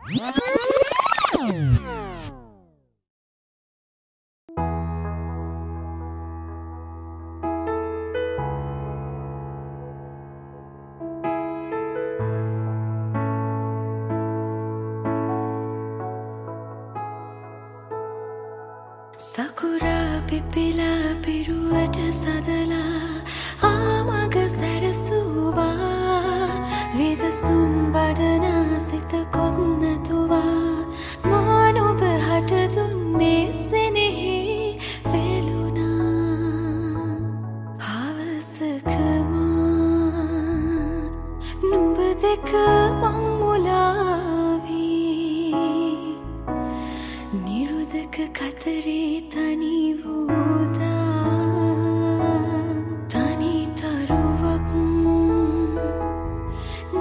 Sakura pipila piruwata sadala amaga sarasuva vidasum badana sita kodnatuva manoba hata dunne senehi veluna havasakama nuba deka mangmulavi nirudaka katari tani vuda tani taruvak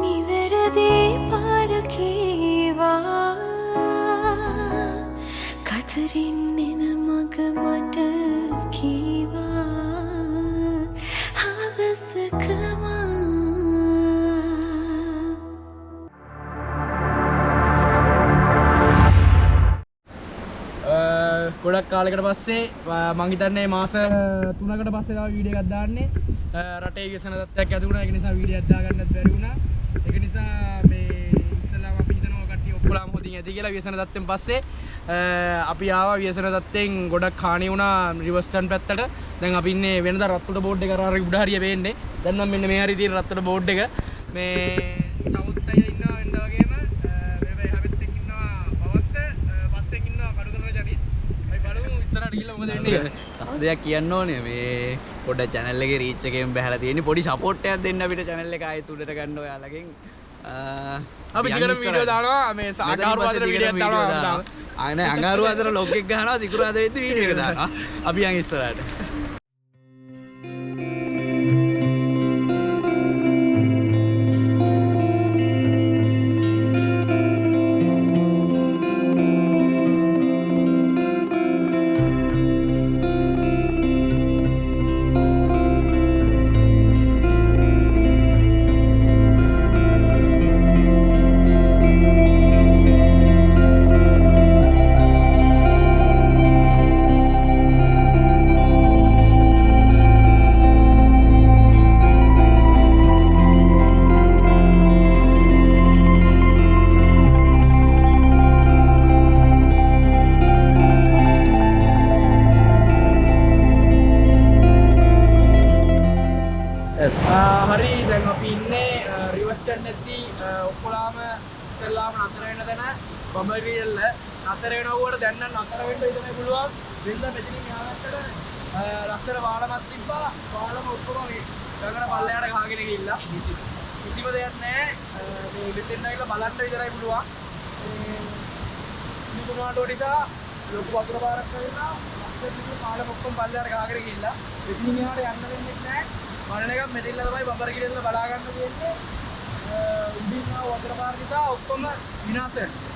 niveradi parakiva katarin nena maga mata kiva havasakama ගොඩක් කාලෙකට පස්සේ මං හිතන්නේ මාස 3කට පස්සේ තමයි video එකක් දාන්නේ. රටේ විසන තත්ත්වයක් ඇති වුණා. ඒක නිසා වීඩියෝ එකක් දාගන්නත් බැරි වුණා. ඒක නිසා මේ ඉස්සෙල්ලාම අපි හිතනවා කට්ටිය ඔක්කොලාම හොදින් ඇති කියලා විසන තත්ත්වෙන් පස්සේ අපි ආවා විසන තත්ත්වෙන් ගොඩක් හානි වුණා රිවර්ස්ටන් පැත්තට. දැන් අපි ඉන්නේ වෙනදා රත්තුඩ බෝඩ් එක අර උඩ හරිය වෙන්නේ. දැන් නම් මෙන්න මේ හරිය තියෙන රත්තුඩ බෝඩ් එක. මේ චෞත්තය ඉන්නවා වෙනද වගේම මේ හැබෙත් එක්ක ඉන්නවා පවත් පස්සෙන් ඉන්නවා කඩුකරන ජඩි. ඉස්සරහට ගිහලා මොකද වෙන්නේ කියලා. තව දෙයක් කියන්න ඕනේ මේ පොඩ channel එකේ reach එකෙන් බහලා තියෙන්නේ පොඩි support එකක් දෙන්න අපිට channel එක ආයෙත් උඩට ගන්න ඔයාලගෙන්. අපි දිගටම වීඩියෝ දානවා මේ අඟහරු අතර වීඩියෝ එකක් දානවා. ආ නෑ අඟහරු අතර log එක ගහනවා සිකුරාදා වෙද්දි වීඩියෝ එක දානවා. අපි යන් ඉස්සරහට. හරි දැන් අපි ඉන්නේ රිවර්ස්ටන් නැති ඔක්කොලාම ඉස්සෙල්ලාම නතර වෙන තැන බඹරියල්ල නතර වෙනකොට දැන් නම් නතර වෙන්න ඉතනේ පුළුවන් වෙනද මෙතනින් යාවත්තට ලස්සන වාලමක් තිබ්බා වාලම ඔක්කොම මේ ගඟන පල්ලයට ගහගෙන ගිහිල්ලා කිසිම දෙයක් නැහැ මේ මෙතෙන් ඇවිල්ලා බලන්න විතරයි පුළුවන් මේ නිකුණාට නිසා ලොකු වතුර පාරක් ඇවිල්ලා ලස්සන වාලම ඔක්කොම පල්ලයට ගහගෙන ගිහිල්ලා මෙතනින් එහාට යන්න වෙන්නේ නැහැ මරණ එකක් මෙතෙල්ල තමයි බඹරගිරියල්ල බලා ගන්න තියෙන්නේ උඩින් ආව වතුර පාර නිසා ඔක්කොම විනාශ වෙනවා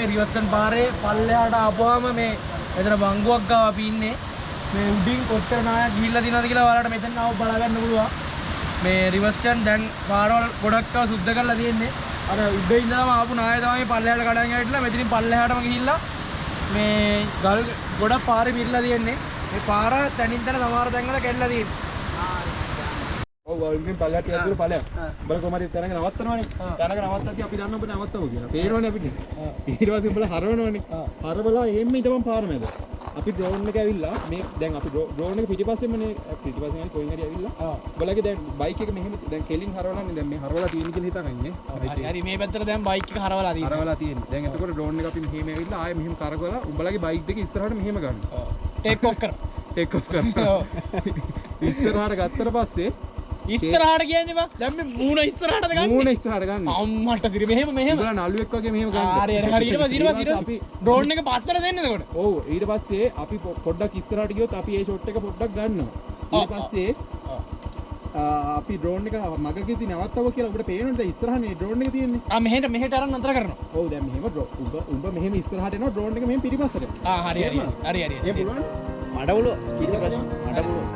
රිවර්ස්ටන් පාරේ පල්ලෙහාට ආපුවාම මේ එතන බංගුවක් ගාව අපි ඉන්නේ මේ උඩින් කොච්චර නායක් ගිහිල්ලා තියෙනවද කියලා ඔයාලට මෙතන ආව බලා ගන්න පුළුවන් මේ රිවර්ස්ටන් දැන් පාරවල් ගොඩක් සුද්ධ කරලා තියෙන්නේ අර උඩින් ඉඳලාම ආපු නාය තමයි පල්ලෙහාට කඩන් ඇවිල්ලා මෙතනින් පල්ලෙහාටම ගිහිල්ලා මේ ගල් ගොඩක් පාරේ පිරලා තියෙන්නේ මේ පාර තනින් තන සමහර තැන්වල කැඩලා තියෙන්නේ ඔව් වලින් පල්ලයට යද්දී ඵලයක්. උඹලා කොහමද තැනක නවත්තනවනේ. තැනක නවත්තද්දී අපි දන්න ඔබ නවත්තව කියලා. පේනවනේ අපිට. ඊට පස්සේ උඹලා හරවනවනේ. හරවලා එහෙම ඉඳපන් පාර මැද. අපි ඩ්‍රෝන් එක ඇවිල්ලා මේ දැන් අපි ඩ්‍රෝන් එක පිටිපස්සෙමනේ පිටිපස්සෙන් හරි කොයින් හරි ඇවිල්ලා. උඹලාගේ දැන් බයික් එක මෙහෙම දැන් කෙලින් හරවලානේ දැන් මේ හරවලා තියෙන කියලා හිතාගන්නේ. හරි මේ පැත්තට දැන් බයික් එක හරවලා තියෙනවා. හරවලා තියෙන්නේ. දැන් එතකොට ඩ්‍රෝන් එක අපි මෙහෙම ඇවිල්ලා ආයෙ මෙහෙම කරකවලා උඹලාගේ බයික් දෙක ඉස්සරහට මෙහෙම ගන්නවා. ටේක් ඔෆ් කරනවා. ටේක් ඔෆ් කරනවා. ඉස්සරහට ගත්තට පස්සේ ඉස්සරහට කියන්නේ බා. දැන් මේ මූණ ඉස්සරහටද ගන්න. මූණ ඉස්සරහට ගන්න. අම්මට සිරි මෙහෙම. ඉබලා නළුවෙක් වගේ මෙහෙම ගන්න. හරි ඊට පස්සේ අපි ඩ්‍රෝන් එක පස්සට දෙන්න එතකොට. ඔව් ඊට පස්සේ අපි පොඩ්ඩක් ඉස්සරහට ගියොත් අපි ඒ ෂොට් එක පොඩ්ඩක් ගන්නවා. ඊට පස්සේ අපි ඩ්‍රෝන් එක මගකදී නවත්තව කියලා ඔබට පේනවද ඉස්සරහනේ ඩ්‍රෝන් එක තියෙන්නේ. මෙහෙට අරන් නතර කරනවා. ඔව් දැන් මෙහෙම උඹ මෙහෙම ඉස්සරහට එනවා ඩ්‍රෝන් එක මෙහෙම පිටිපස්සට. හරි. ඒ පුළුවන්. මඩ පුළුව කිසි ප්‍රශ්න මඩ පුළුව.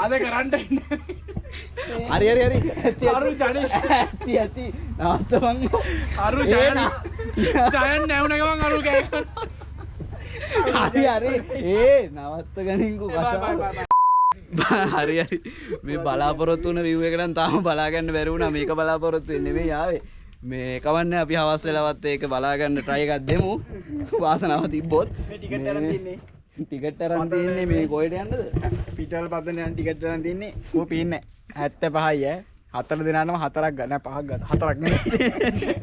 අද කරන්ට හරි අරු ජනි ඇති නවත්තමන් අරු ජයන නැවුන ගමන් අරු කෑ හරි ඒ නවත්ත ගනින්කු හරි මේ බලාපොරොත්තු වන විව් එකටන් තාම බලාගන්න බැරිවුණා මේක බලාපොරොත්තු වෙන්නේ නෙමෙයි ආවේ මේ කවන්නේ අපි හවස් වෙලාවත් ඒක බලාගන්න try එකක් දෙමු වාසනාව තිබ්බොත් මේ ටිකට් අරන් තින්නේ ටිකට් අරන් තින්නේ මේ කොහෙට යන්නද පිටවල පදන්න යන ටිකට් අරන් තින්නේ කො පීන්නේ 75යි ඈ හතර දෙනාටම හතරක් ගන්න පහක් ගත්තා හතරක් නෙමෙයි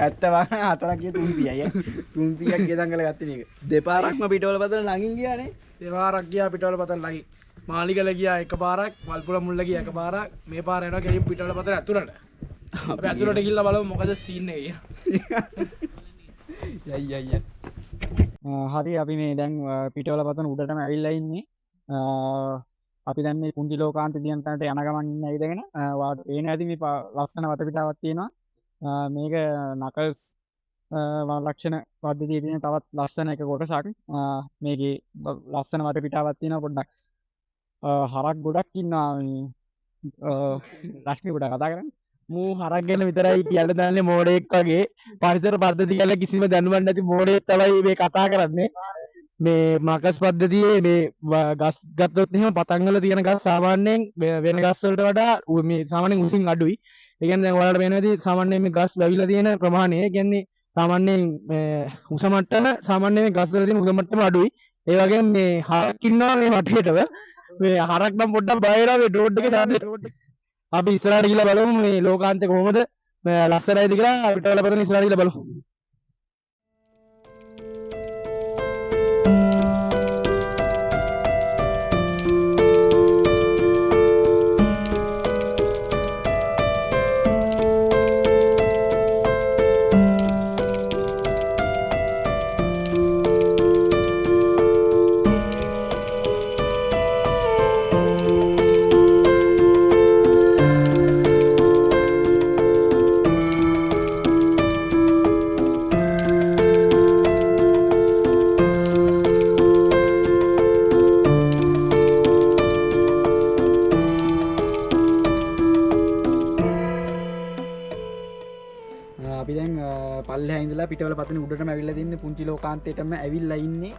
70 හතරක් කිය 300යි ඈ 300ක් ගෙදන් කරලා ගත්තේ මේක දෙපාරක්ම පිටවල පදන්න ළඟින් ගියානේ දෙපාරක් ගියා පිටවල පදන්න ළඟින් මාලිගල ගියා එකපාරක් වල්පුල මුල්ල ගියා එකපාරක් මේ පාර යනවා ගෙලින් පිටවල පදන්න ඇතුළට අපි ඇතුළට ගිහිල්ලා බලමු මොකද සීන් එක යයි හරි අපි මේ දැන් පිටවල පතන උඩටම ඇවිල්ලා ඉන්නේ අපි දැන් මේ කුංචි ලෝකාන්ත දියන් තැනට යන ගමන් ඉන්න ඇවිදගෙන වාට පේන ඇති මේ ලස්සන වටපිටාවක් තියෙනවා මේක නකල්ස් ලක්ෂණ පද්ධතියේ තියෙන තවත් ලස්සන එක කොටසක් මේකේ ලස්සන වටපිටාවක් තියෙනවා පොඩ්ඩක් හරක් ගොඩක් ඉන්නවා මේ රශ්මි ගොඩක් කතා කරන්නේ මූ හරක් ගැන විතරයි කියන්න දන්නේ මෝඩයෙක් වගේ පරිසර පද්ධති ගැන කිසිම දැනුමක් නැති මෝඩයෙක් තමයි මේ කතා කරන්නේ මේ මකස් පද්ධතියේ මේ ගස් ගත්තොත් එහෙම පතන් වල තියෙන ගස් සාමාන්‍යයෙන් වෙන ගස් වලට වඩා මේ සාමාන්‍යයෙන් උසින් අඩුයි. ඒ කියන්නේ දැන් ඔයාලට පේනවා ඇති සාමාන්‍යයෙන් මේ ගස් වැවිලා තියෙන ප්‍රමාණය. ඒ කියන්නේ සාමාන්‍යයෙන් උස මට්ටම සාමාන්‍යයෙන් ගස් වල තියෙන උස මට්ටම අඩුයි. ඒ වගේම මේ හරක් ඉන්නවා මේ වටේටම මේ හරක් නම් පොඩ්ඩක් බය වෙනවා මේ රෝඩ් එකේ දාන්න. අපි ඉස්සරහට ගිහලා බලමු මේ ලෝකාන්තේ කොහොමද ලස්සනයිද කියලා පිටවල පතන ඉස්සරහට ගිහලා බලමු. පිටවල පතන උඩටම ඇවිල්ලා තින්නේ පුංචි ලෝකාන්තයටම ඇවිල්ලා ඉන්නේ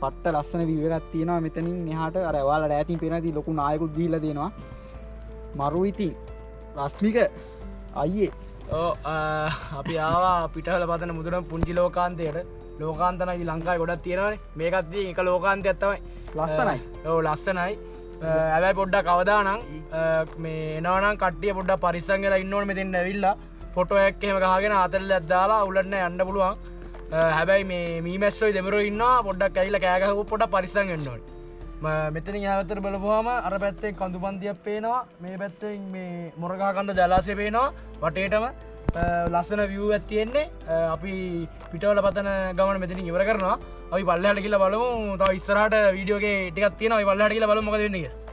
පට්ට ලස්සන view එකක් තියෙනවා මෙතනින් එහාට අර ඔයාලා ඈතින් පේනදී ලොකු නායකුත් ගිහිල්ලා දෙනවා මරු ඉතින් රස්මික අයියේ අපි ආවා පිටවල පතන මුදුන පුංචි ලෝකාන්තයට ලෝකාන්ත නම් ලංකාවේ ගොඩක් තියෙනවානේ මේකත් ඉතින් එක ලෝකාන්තයක් තමයි ලස්සනයි ඔව් ලස්සනයි හැබැයි පොඩ්ඩක් කවදා නම් මේ එනවනම් කට්ටිය පොඩ්ඩක් පරිස්සම් වෙලා ඉන්න ඕනේ මෙතෙන් ඇවිල්ලා ෆොටෝ එකක් එහෙම ගහගෙන ආතල්ලයක් දාලා උලන්න යන්න පුළුවන් හැබැයි මේ මීමැස්සොයි දෙමරෝ ඉන්නවා පොඩ්ඩක් ඇවිල්ලා කෑ ගහුවොත් පොඩ්ඩක් පරිස්සම් වෙන්න ඕනේ මෙතනින් යාවතර බලපුවාම අර පැත්තෙන් කඳු පන්තියක් පේනවා මේ පැත්තෙන් මේ මොරගහ කන්ද ජලාශය පේනවා වටේටම ලස්සන view එකක් තියෙන්නේ අපි පිටවල පතන ගමන මෙතනින් ඉවර කරනවා අපි පල්ලෙහාට ගිහලා බලමු තව ඉස්සරහට වීඩියෝ එකේ ටිකක් තියෙනවා අපි පල්ලෙහාට ගිහලා බලමු මොකද වෙන්නේ කියලා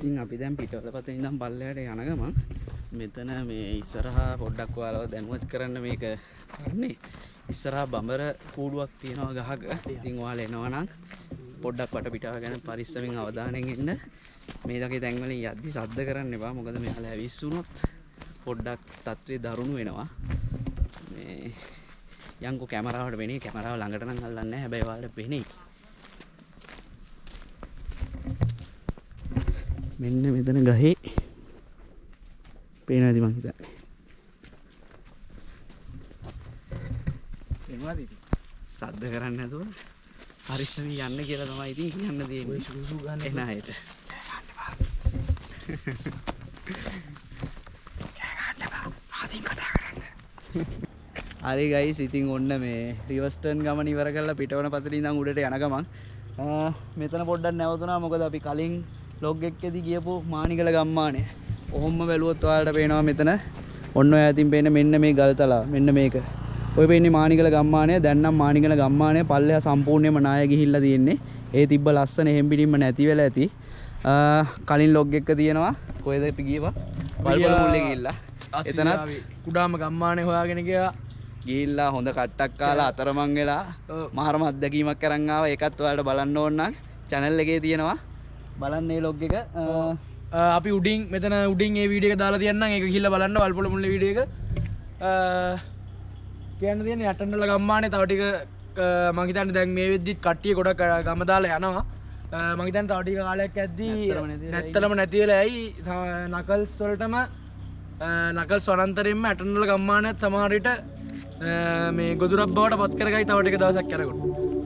ඉතින් අපි දැන් පිටවල පතන ඉඳන් පල්ලෙහාට යන ගමන් මෙතන මේ ඉස්සරහා පොඩ්ඩක් ඔයාලව දැනුවත් කරන්න මේක කරන්නේ ඉස්සරහා බඹර කූඩුවක් තියෙනවා ගහක. ඉතින් ඔයාලා එනවා නම් පොඩ්ඩක් වටපිටාව ගැන පරිස්සමින් අවධානයෙන් ඉන්න. මේ වගේ තැන්වල යද්දි සද්ද කරන්න එපා. මොකද මෙයාලා ඇවිස්සුනොත් පොඩ්ඩක් තත්ත්වය දරුණු වෙනවා. මේ යංකෝ කැමරාවට වෙන්නේ කැමරාව ළඟට නම් අල්ලන්නේ නැහැ. හැබැයි ඔයාලට වෙන්නේ මෙන්න මෙතන ගහේ පේනවාද මං හිතන්නේ එනවාද ඉතින් සද්ද කරන්නේ නැතුව පරිස්සමින් යන්න කියලා තමයි ඉතින් කියන්න තියෙන්නේ සුසු ගන්න එන අයට හරි ගයිස් ඉතින් ඔන්න මේ රිවර්ස්ටර්න් ගමන ඉවර කරලා පිටවන පතේ ඉඳන් උඩට යන ගමන් මෙතන පොඩ්ඩක් නැවතුණා මොකද අපි කලින් vlog එකකදී ගියපු මානිකල ගම්මානේ. ඔහොම බැලුවොත් ඔයාලට පේනවා මෙතන ඔන්න ඔය ඇතින් පේන මෙන්න මේ ගල්තලාව. මෙන්න මේක. ඔය පේන්නේ මානිකල ගම්මානේ. දැන් නම් මානිකල ගම්මානේ පල්ලෙහා සම්පූර්ණයෙන්ම ණය ගිහිල්ලා තියෙන්නේ. ඒ තිබ්බ ලස්සන හෙම්බිඩින්ම නැති වෙලා ඇති. කලින් vlog එක තියෙනවා. කොහෙද අපි ගියවා? වල්පොල මුල්ලේ ගිහිල්ලා. එතනත් කුඩාම ගම්මානේ හොයාගෙන ගියා. ගිහිල්ලා හොඳ කට්ටක් කාලා අතරමං වෙලා මහරම අත්දැකීමක් අරන් ආවා. ඒකත් ඔයාලට බලන්න ඕන නම් channel එකේ තියෙනවා. බලන්න මේ log එක අපි උඩින් මෙතන උඩින් මේ වීඩියෝ එක දාලා තියන්නම් ඒක ගිහිල්ලා බලන්න වල්පොල මුල්ලේ වීඩියෝ එක කියන්න තියෙන්නේ යටන්නල ගම්මානේ තව ටික මම හිතන්නේ දැන් මේ වෙද්දිත් කට්ටිය ගොඩක් ගම දාලා යනවා මම හිතන්නේ තව ටික කාලයක් ඇද්දී නැත්තලම නැති වෙලා ඇයි නකල්ස් වලටම නකල්ස් වනාන්තරයෙන්ම යටන්නල ගම්මානයත් සමහර විට මේ ගොදුරක් බවට පත් කරගයි තව ටික දවසක් යනකොට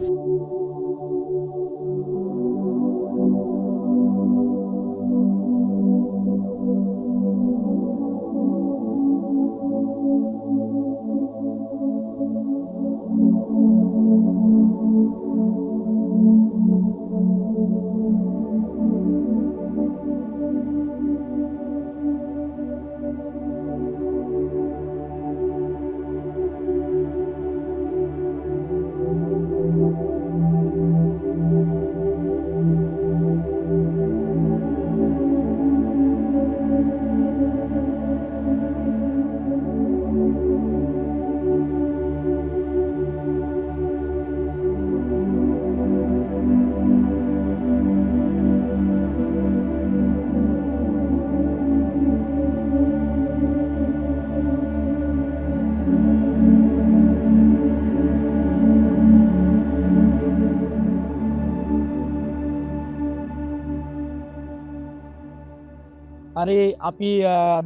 හරි අපි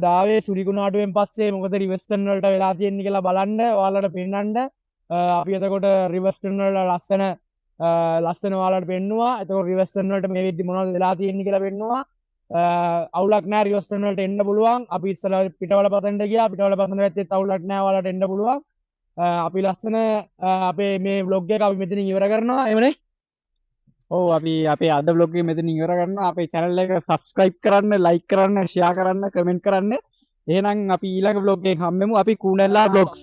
දාවේ සුරිකුණාටුවෙන් පස්සේ මොකද රිවර්ස්ටර්න් වලට වෙලා තියෙන්නේ කියලා බලන්න ඔයාලට පෙන්නන්න අපි එතකොට රිවර්ස්ටර්න් වල ලස්සන ඔයාලට පෙන්නුවා එතකොට රිවර්ස්ටර්න් වලට මේ වෙද්දි මොනවද වෙලා තියෙන්නේ කියලා පෙන්නුවා අවුලක් නැහැ රිවර්ස්ටර්න් වලට එන්න පුළුවන් අපි ඉස්සලා පිටවල පතන්න ගියා පිටවල පතන පැත්තේ අවුලක් නැහැ ඔයාලට එන්න පුළුවන් අපි ලස්සන අපේ මේ vlog එක අපි මෙතනින් ඉවර කරනවා එහෙමනේ ඔව් අපි අපේ අද vlog එක මෙතනින් ඉවර කරනවා අපේ channel එක subscribe කරන්න like කරන්න share කරන්න comment කරන්න එහෙනම් අපි ඊළඟ vlog එකෙන් හම්බෙමු අපි කුණැල්ලා vlogs